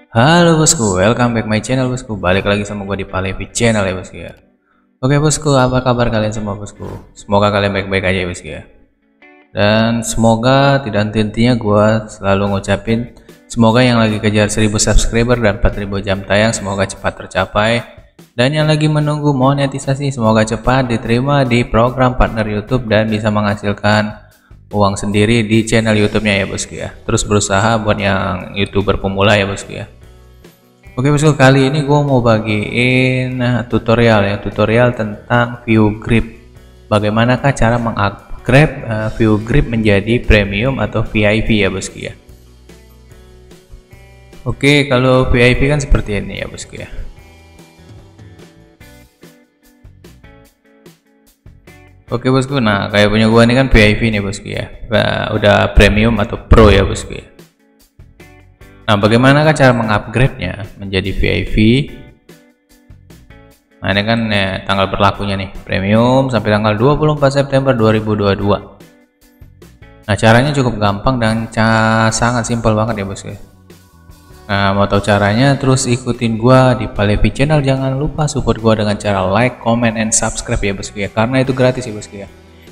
Halo bosku, welcome back my channel bosku. Balik lagi sama gue di Palevi channel ya bosku ya. Oke bosku, apa kabar kalian semua bosku? Semoga kalian baik-baik aja ya bosku ya. Dan semoga tidak henti-hentinya gue selalu ngucapin semoga yang lagi kejar 1000 subscriber dan 4000 jam tayang semoga cepat tercapai. Dan yang lagi menunggu monetisasi semoga cepat diterima di program partner YouTube dan bisa menghasilkan uang sendiri di channel YouTube-nya ya bosku ya. Terus berusaha buat yang YouTuber pemula ya bosku ya. Oke bosku, kali ini gue mau bagiin tutorial tentang view grip. Bagaimanakah cara mengupgrade view grip menjadi premium atau VIP ya bosku ya. Oke, kalau VIP kan seperti ini ya bosku ya. Oke bosku, nah kayak punya gua ini kan VIP nih bosku ya. Udah premium atau pro ya bosku ya. Nah, bagaimanakah cara mengupgrade-nya menjadi VIP? Nah, ini kan ya, tanggal berlakunya nih, premium sampai tanggal 24 September 2022. Nah, caranya cukup gampang dan sangat simpel banget ya bosku ya. Nah, mau tahu caranya terus ikutin gua di Palevi channel. Jangan lupa support gua dengan cara like, comment, and subscribe ya bosku ya, karena itu gratis ya bosku ya.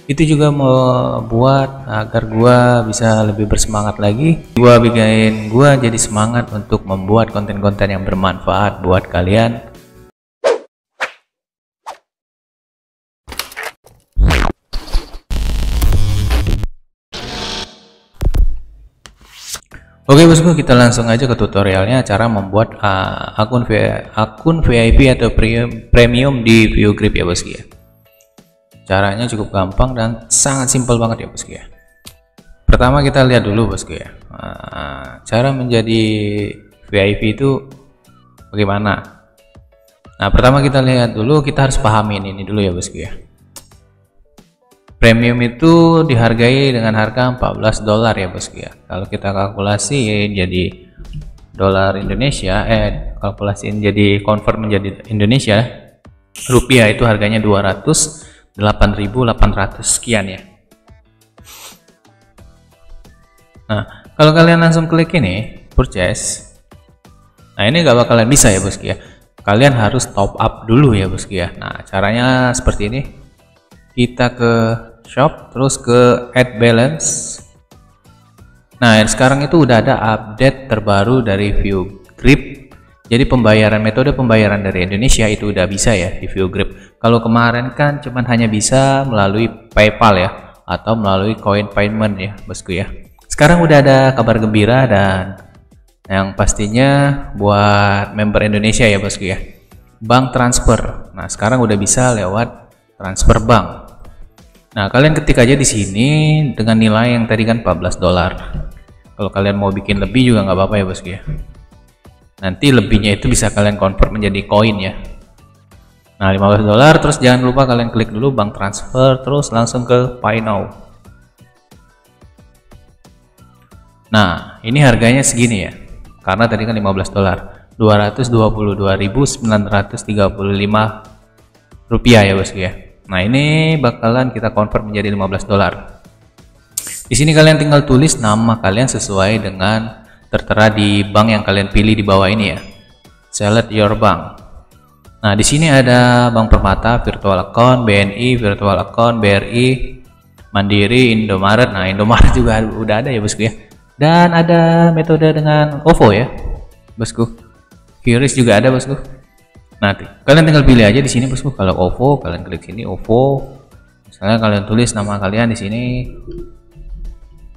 Itu juga membuat agar gua bisa lebih bersemangat lagi. Gua bikin gua jadi semangat untuk membuat konten-konten yang bermanfaat buat kalian. Oke bosku, kita langsung aja ke tutorialnya cara membuat akun VIP atau premium di view grip ya bosku ya. Caranya cukup gampang dan sangat simpel banget ya bosku ya. Pertama kita lihat dulu bosku ya, cara menjadi VIP itu bagaimana. Nah, pertama kita lihat dulu, kita harus pahamin ini dulu ya bosku ya. Premium itu dihargai dengan harga $14 ya bosku ya. Kalau kita kalkulasi jadi dolar Indonesia, kalkulasiin jadi convert menjadi Indonesia rupiah, itu harganya 208.800 sekian ya. Nah, kalau kalian langsung klik ini purchase, nah ini gak bakalan bisa ya bosku ya. Kalian harus top up dulu ya bosku ya. Nah, caranya seperti ini. Kita ke shop, terus ke add balance. Nah, sekarang itu udah ada update terbaru dari view grip. Jadi metode pembayaran dari Indonesia itu udah bisa ya di view grip. Kalau kemarin kan cuman hanya bisa melalui PayPal ya, atau melalui coin payment ya bosku ya. Sekarang udah ada kabar gembira dan yang pastinya buat member Indonesia ya bosku ya. Bank transfer. Nah, sekarang udah bisa lewat transfer bank. Nah, kalian ketik aja di sini dengan nilai yang tadi kan $14. Kalau kalian mau bikin lebih juga nggak apa-apa ya bosku ya. Nanti lebihnya itu bisa kalian convert menjadi koin ya. Nah, $15, terus jangan lupa kalian klik dulu bank transfer, terus langsung ke Pay Now. Nah, ini harganya segini ya. Karena tadi kan $15, $222.935 ya bosku ya. Nah, ini bakalan kita convert menjadi $15. Di sini kalian tinggal tulis nama kalian sesuai dengan tertera di bank yang kalian pilih di bawah ini ya. Select your bank. Nah, di sini ada Bank Permata, virtual account, BNI, virtual account, BRI, Mandiri, Indomaret. Nah, Indomaret juga udah ada ya bosku ya. Dan ada metode dengan OVO ya bosku. QRIS juga ada bosku. Nah, kalian tinggal pilih aja di sini bosku. Kalau OVO, kalian klik sini OVO. Misalnya kalian tulis nama kalian di sini.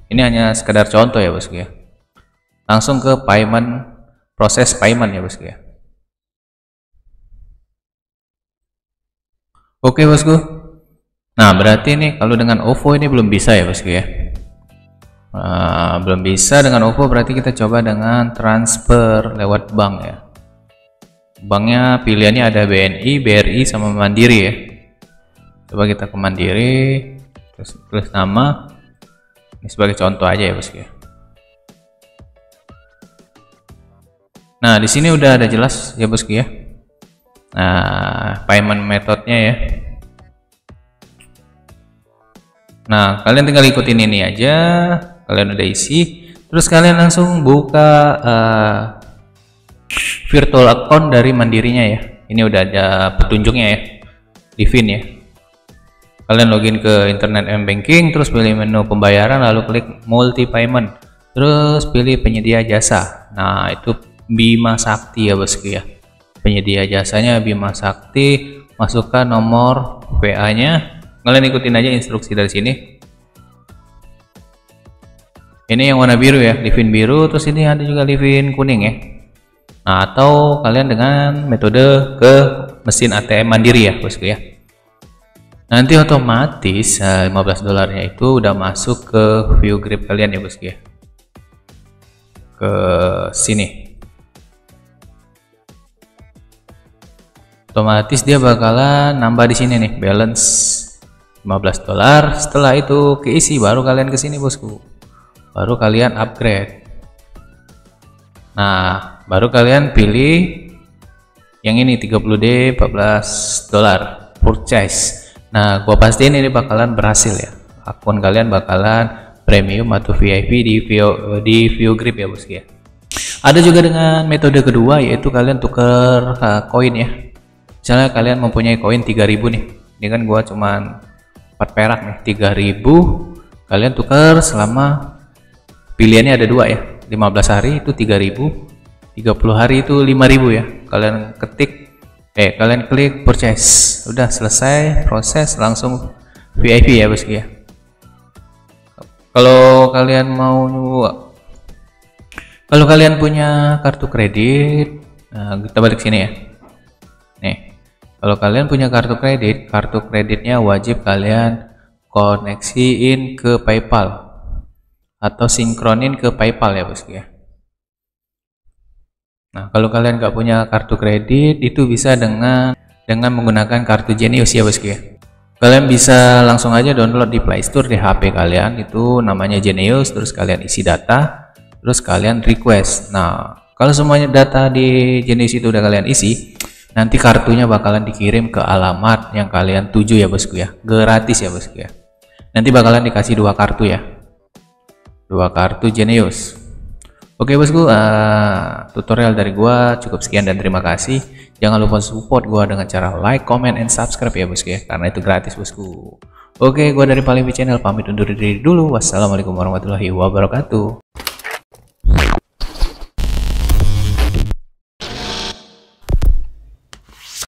Ini hanya sekedar contoh ya bosku ya. Langsung ke payment, proses payment ya bosku ya. Oke bosku. Nah, berarti ini kalau dengan OVO ini belum bisa ya bosku ya. Belum bisa dengan OVO, berarti kita coba dengan transfer lewat bank ya. Banknya pilihannya ada BNI, BRI, sama Mandiri ya. Coba kita ke Mandiri, terus tulis nama. Ini sebagai contoh aja ya bosku ya. Nah, di sini udah ada jelas ya bosku ya. Nah, payment methodenya ya. Nah, kalian tinggal ikutin ini aja. Kalian udah isi, terus kalian langsung buka virtual account dari Mandirinya ya. Ini udah ada petunjuknya ya di VIN ya. Kalian login ke internet m-banking, terus pilih menu pembayaran, lalu klik multi payment, terus pilih penyedia jasa. Nah itu Bima Sakti ya bosku ya. Penyedia jasanya Bima Sakti, masukkan nomor VA nya, kalian ikutin aja instruksi dari sini. Ini yang warna biru ya, di VIN biru, terus ini ada juga di VIN kuning ya. Nah atau kalian dengan metode ke mesin ATM Mandiri ya bosku ya. Nanti otomatis $15 itu udah masuk ke view grip kalian ya bosku ya, ke sini. Otomatis dia bakalan nambah di sini nih, balance $15. Setelah itu keisi, baru kalian ke sini bosku, baru kalian upgrade. Nah baru kalian pilih yang ini 30D $14 purchase. Nah gua pastiin ini bakalan berhasil ya, akun kalian bakalan premium atau VIP di view grip ya bosku ya. Ada juga dengan metode kedua, yaitu kalian tuker koin ya. Misalnya kalian mempunyai koin 3000 nih, ini kan gua cuman 4 perak nih, 3000 kalian tukar selama pilihannya ada 2 ya, 15 hari itu 3000, 30 hari itu 5000 ya. Kalian ketik kalian klik purchase, udah selesai proses, langsung VIP ya bosku ya. Kalau kalian punya kartu kredit, nah kita balik sini ya. Nih kalau kalian punya kartu kreditnya wajib kalian koneksiin ke PayPal atau sinkronin ke PayPal ya bosku ya. Nah kalau kalian nggak punya kartu kredit, itu bisa dengan menggunakan kartu Genius ya bosku ya. Kalian bisa langsung aja download di Play Store di HP kalian, itu namanya Genius, terus kalian isi data, terus kalian request. Nah kalau semuanya data di Genius itu udah kalian isi, nanti kartunya bakalan dikirim ke alamat yang kalian tuju ya bosku ya, gratis ya bosku ya. Nanti bakalan dikasih 2 kartu ya, 2 kartu Genius. Oke bosku, tutorial dari gua cukup sekian dan terima kasih. Jangan lupa support gua dengan cara like, comment, and subscribe ya bosku ya, karena itu gratis bosku. Oke, gua dari Paling Channel pamit undur diri dulu. Wassalamualaikum warahmatullahi wabarakatuh.